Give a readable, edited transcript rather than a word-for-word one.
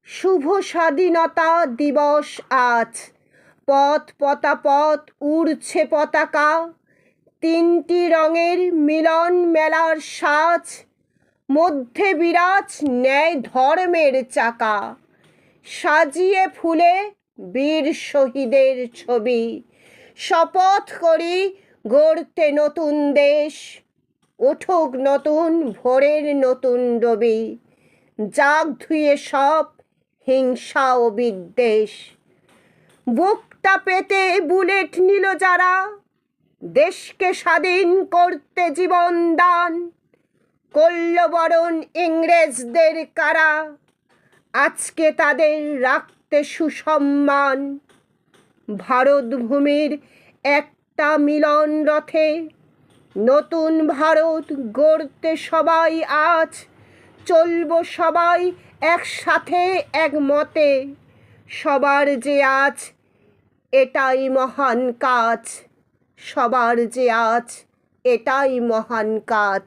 শুভ স্বাধীনতা দিবস আজ। পথ পতাপথ উড়ছে পতাকা, তিনটি রঙের মিলন মেলার সাজ। মধ্যে বিরাজ ন্যায় ধর্মের চাকা, সাজিয়ে ফুলে বীর শহীদের ছবি। শপথ করি গড়তে নতুন দেশ, উঠুক নতুন ভোরের নতুন রবি। জাগ ধুয়ে সব হিংসা ও বিদ্বেষ। বুকটা পেতে বুলেট নিল যারা, দেশকে স্বাধীন করতে জীবন দান। করল বরণ ইংরেজদের কারা, আজকে তাদের রাখতে সুসম্মান। ভারত ভূমির একটা মিলন রথে, নতুন ভারত গড়তে সবাই আজ। চলব সবাই একসাথে একমতে, সবার যে আজ এটাই মহান কাজ। সবার যে আজ এটাই মহান কাজ।